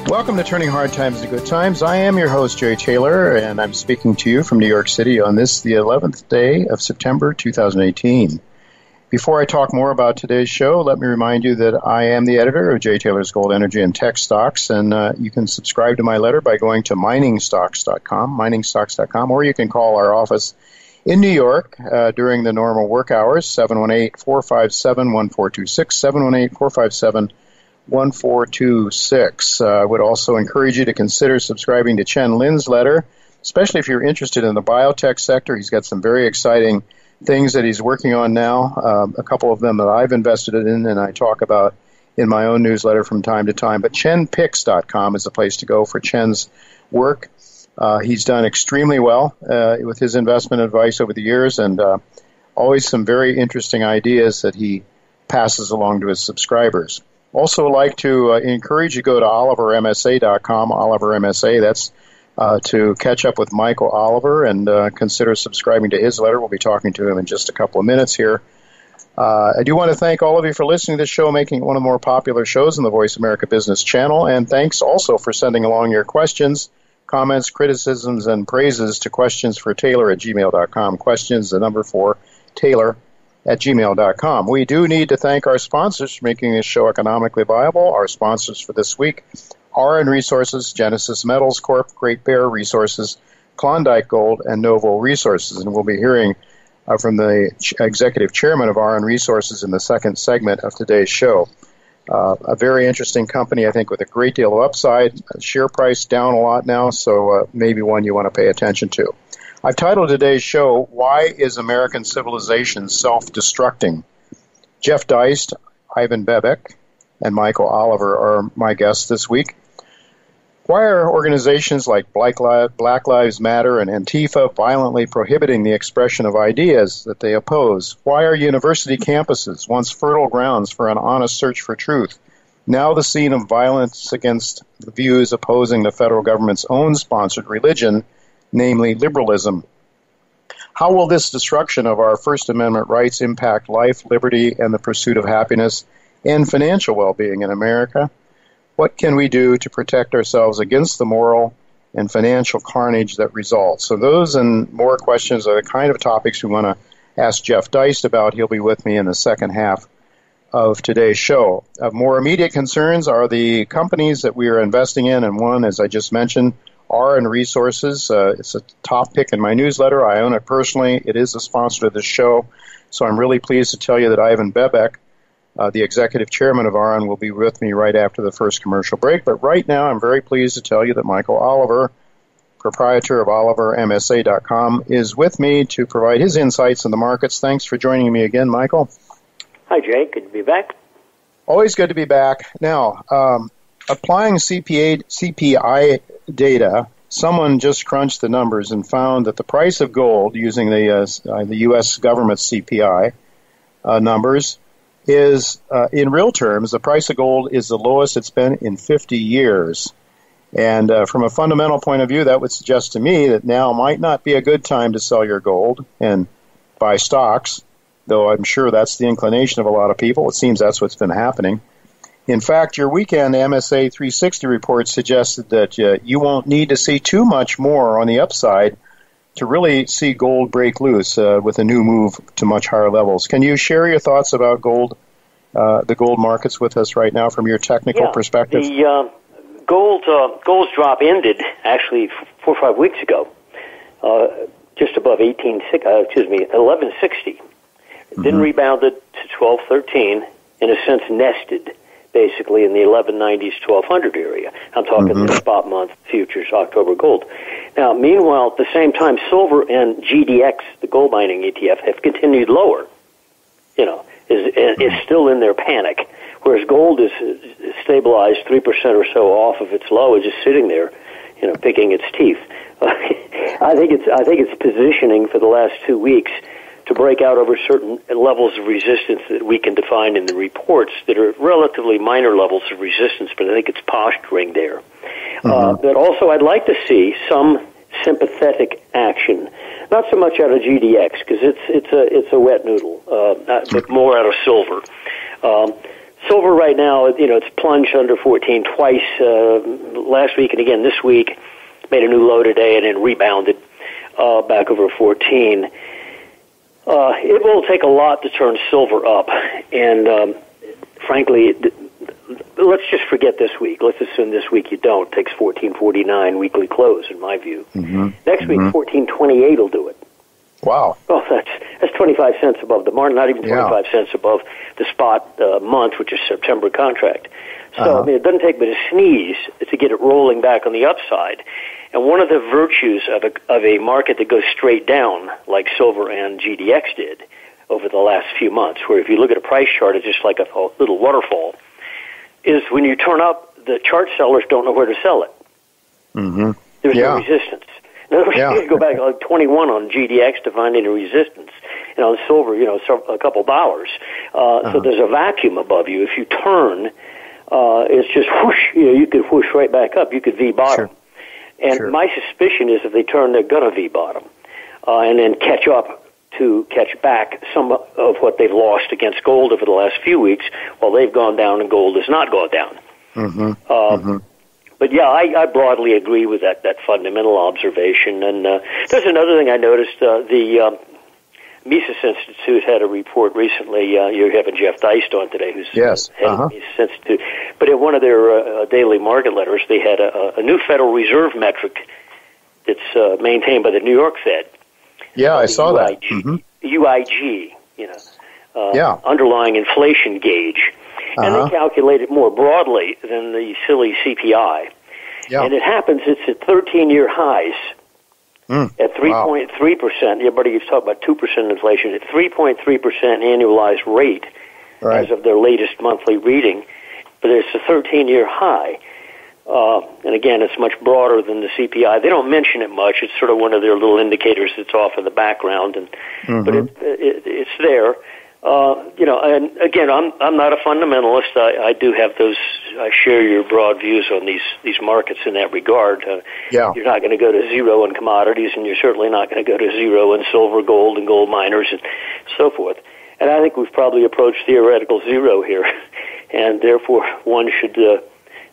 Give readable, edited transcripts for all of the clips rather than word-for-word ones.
Welcome to Turning Hard Times to Good Times. I am your host, Jay Taylor, and I'm speaking to you from New York City on this, the 11th day of September 2018. Before I talk more about today's show, let me remind you that I am the editor of Jay Taylor's Gold, Energy, and Tech Stocks, and you can subscribe to my letter by going to miningstocks.com, or you can call our office in New York during the normal work hours, 718-457-1426, 718-457-1426. I would also encourage you to consider subscribing to Chen Lin's letter, especially if you're interested in the biotech sector. He's got some very exciting things that he's working on now, a couple of them that I've invested in and I talk about in my own newsletter from time to time. But ChenPicks.com is the place to go for Chen's work. He's done extremely well with his investment advice over the years, and always some very interesting ideas that he passes along to his subscribers. Also like to encourage you to go to OliverMSA.com, Oliver MSA. That's to catch up with Michael Oliver and consider subscribing to his letter. We'll be talking to him in just a couple of minutes here. I do want to thank all of you for listening to this show, making it one of the more popular shows in the Voice America Business Channel. And thanks also for sending along your questions, comments, criticisms, and praises to questionsfortaylor@gmail.com. Questions, the number 4, Taylor@gmail.com. We do need to thank our sponsors for making this show economically viable. Our sponsors for this week, RN Resources, Genesis Metals Corp., Great Bear Resources, Klondike Gold, and Novo Resources. And we'll be hearing from the executive chairman of RN Resources in the second segment of today's show. A very interesting company, I think, with a great deal of upside. Share price down a lot now, so maybe one you want to pay attention to. I've titled today's show, Why is American Civilization Self-Destructing? Jeff Deist, Ivan Bebek, and Michael Oliver are my guests this week. Why are organizations like Black Lives Matter and Antifa violently prohibiting the expression of ideas that they oppose? Why are university campuses, once fertile grounds for an honest search for truth, now the scene of violence against the views opposing the federal government's own sponsored religion, namely liberalism? How will this destruction of our First Amendment rights impact life, liberty, and the pursuit of happiness and financial well-being in America? What can we do to protect ourselves against the moral and financial carnage that results? So those and more questions are the kind of topics we want to ask Jeff Deist about. He'll be with me in the second half of today's show. Of more immediate concerns are the companies that we are investing in, and one, as I just mentioned, RN Resources. It's a top pick in my newsletter. I own it personally. It is a sponsor of this show. So I'm really pleased to tell you that Ivan Bebek, the executive chairman of RN, will be with me right after the first commercial break. But right now, I'm very pleased to tell you that Michael Oliver, proprietor of OliverMSA.com, is with me to provide his insights in the markets. Thanks for joining me again, Michael. Hi, Jay. Good to be back. Always good to be back. Now, applying CPI data, someone just crunched the numbers and found that the price of gold using the U.S. government CPI numbers is, in real terms, the price of gold is the lowest it's been in 50 years. And from a fundamental point of view, that would suggest to me that now might not be a good time to sell your gold and buy stocks, though I'm sure that's the inclination of a lot of people. It seems that's what's been happening. In fact, your weekend MSA 360 report suggested that you won't need to see too much more on the upside to really see gold break loose with a new move to much higher levels. Can you share your thoughts about gold, the gold markets with us right now from your technical perspective? The gold's drop ended actually 4 or 5 weeks ago, just above 1160. Then rebounded to 1213, in a sense nested basically in the 1190s, 1200 area. I'm talking the spot month futures, October gold. Now, meanwhile, at the same time, silver and GDX, the gold mining ETF, have continued lower. Is still in their panic, whereas gold is stabilized 3% or so off of its low, is just sitting there, picking its teeth. I think it's positioning for the last 2 weeks to break out over certain levels of resistance that we can define in the reports that are relatively minor levels of resistance, but I think it's posturing there. But also I'd like to see some sympathetic action, not so much out of GDX, because it's a wet noodle, but more out of silver. Silver right now, it's plunged under 14 twice last week and again this week. Made a new low today and then rebounded back over 14. It will take a lot to turn silver up, and frankly, let's just forget this week. Let's assume this week you don't. It takes 14.49 weekly close, in my view. Next week, 14.28 will do it. Wow. Oh, that's 25 cents above the market, not even 25 cents above the spot month, which is September contract. So, I mean, it doesn't take but a sneeze to get it rolling back on the upside. And one of the virtues of a market that goes straight down, like silver and GDX did over the last few months, where if you look at a price chart, it's just like a little waterfall, is when you turn up, the chart sellers don't know where to sell it. There's no resistance. In other words, you go back like 21 on GDX to find any resistance. And on silver, a couple dollars. So there's a vacuum above you. If you turn, it's just whoosh, you could whoosh right back up. You could V-bottom. Sure. And my suspicion is if they turn, they're going to V-bottom and then catch back some of what they've lost against gold over the last few weeks while they've gone down and gold has not gone down. But yeah, I broadly agree with that fundamental observation. And there's another thing I noticed. The Mises Institute had a report recently. You're having Jeff Deist on today, who's head of the Mises Institute. But in one of their daily market letters, they had a new Federal Reserve metric that's maintained by the New York Fed. Yeah, I saw that. UIG, underlying inflation gauge. And they calculate it more broadly than the silly CPI. And it happens, it's at 13-year highs at 3.3%. Everybody used to talk about 2% inflation. At 3.3% annualized rate as of their latest monthly reading. But it's a 13-year high. And again, it's much broader than the CPI. They don't mention it much. It's sort of one of their little indicators that's off in the background. But it's there. And again, I'm not a fundamentalist. I do have those. I share your broad views on these markets in that regard. You're not going to go to zero in commodities, and you're certainly not going to go to zero in silver, gold, and gold miners, and so forth. And I think we've probably approached theoretical zero here, and therefore one should,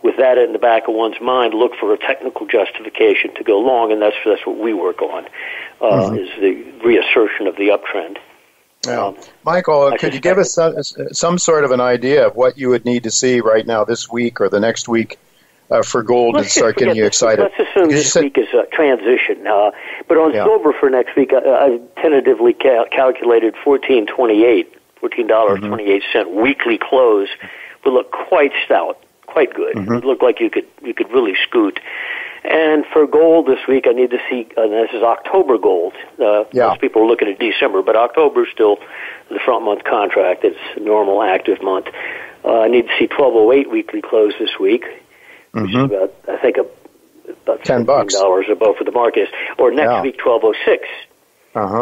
with that in the back of one's mind, look for a technical justification to go long, and that's what we work on, is the reassertion of the uptrend. Michael, could you give us some sort of an idea of what you would need to see right now this week or the next week for gold to start getting you excited? Let's assume this week is a transition. But on silver for next week, I tentatively calculated $14.28 weekly close would look quite stout, quite good. It would look like you could really scoot. And for gold this week, I need to see, this is October gold. Most people are looking at December, but October is still the front month contract. It's a normal active month. I need to see 1208 weekly close this week, which is about, I think, about $10 above what the market is. Or next week, 1206.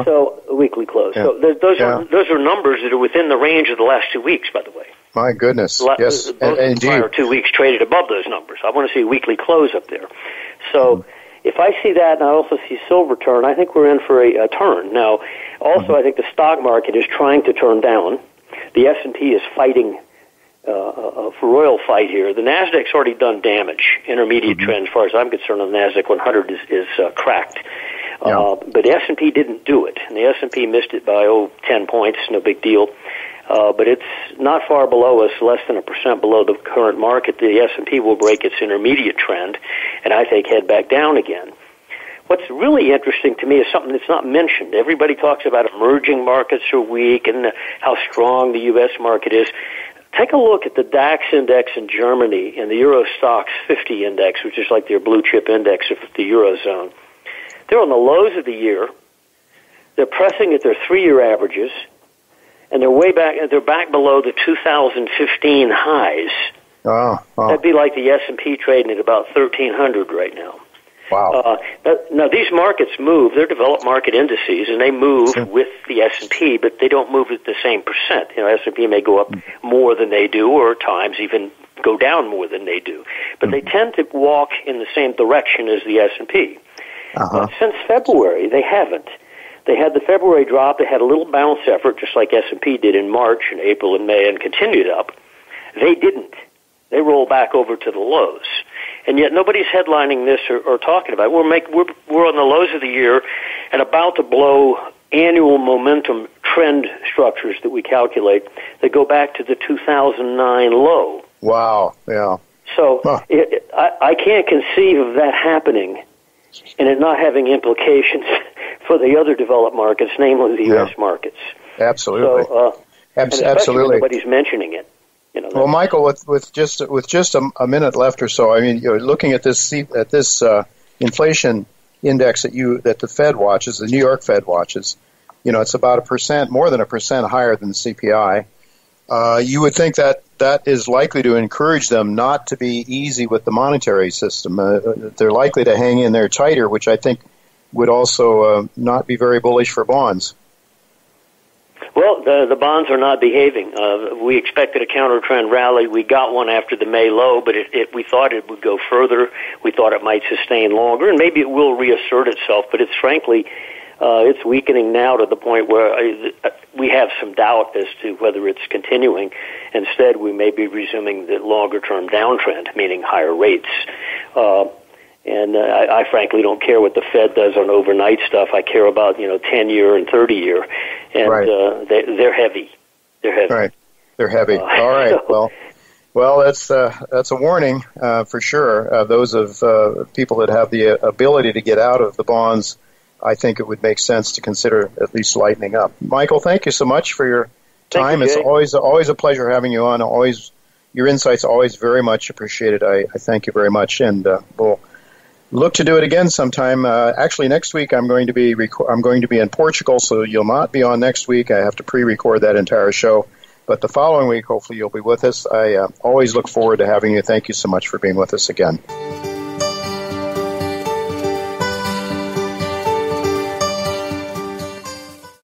So a weekly close. So those are numbers that are within the range of the last 2 weeks, by the way. My goodness. Yes, indeed. Prior 2 weeks traded above those numbers. I want to see a weekly close up there. So if I see that and I also see silver turn, I think we're in for a turn. Now, also I think the stock market is trying to turn down. The S&P is fighting a royal fight here. The Nasdaq's already done damage. Intermediate trend, as far as I'm concerned, on the Nasdaq 100 is cracked. But the S&P didn't do it. And the S&P missed it by, 10 points, no big deal. But it's not far below us, less than 1% below the current market. The S&P will break its intermediate trend, and I think head back down again. What's really interesting to me is something that's not mentioned. Everybody talks about emerging markets are weak and how strong the U.S. market is. Take a look at the DAX index in Germany and the Euro Stoxx 50 index, which is like their blue chip index of the Eurozone. They're on the lows of the year. They're pressing at their 3-year averages. And they're way back. They're back below the 2015 highs. That'd be like the S&P trading at about 1,300 right now. Wow. Now these markets move. They're developed market indices, and they move with the S&P, but they don't move at the same percent. S&P may go up more than they do, or at times even go down more than they do. But they tend to walk in the same direction as the S&P. Since February, they haven't. They had the February drop. They had a little bounce effort, just like S&P did in March and April and May, and continued up. They didn't. They rolled back over to the lows. And yet nobody's headlining this or talking about it. We're on the lows of the year and about to blow annual momentum trend structures that we calculate that go back to the 2009 low. Wow, yeah. So I can't conceive of that happening and it not having implications for the other developed markets, namely the U.S. markets. Absolutely. So, absolutely. Nobody's mentioning it. Well, Michael, with just a minute left or so, I mean, you're looking at this inflation index that the Fed watches, the New York Fed watches. It's about 1%, more than 1% higher than the CPI. You would think that is likely to encourage them not to be easy with the monetary system. They're likely to hang in there tighter, which I think would also not be very bullish for bonds. Well, the bonds are not behaving. We expected a counter-trend rally. We got one after the May low, but we thought it would go further. We thought it might sustain longer, and maybe it will reassert itself, but it's frankly, it's weakening now to the point where we have some doubt as to whether it's continuing. Instead, we may be resuming the longer-term downtrend, meaning higher rates. And I frankly don't care what the Fed does on overnight stuff. I care about 10-year and 30-year, and right. They're heavy. They're heavy. Right, they're heavy. All right. Well, that's a warning for sure. Those of people that have the ability to get out of the bonds, I think it would make sense to consider at least lightening up. Michael, thank you so much for your time. Thank you, it's always a pleasure having you on. Always, your insights always very much appreciated. I thank you very much, and we'll look to do it again sometime. Actually, next week I'm going to be in Portugal, so you'll not be on next week. I have to pre-record that entire show. But the following week, hopefully, you'll be with us. I always look forward to having you. Thank you so much for being with us again.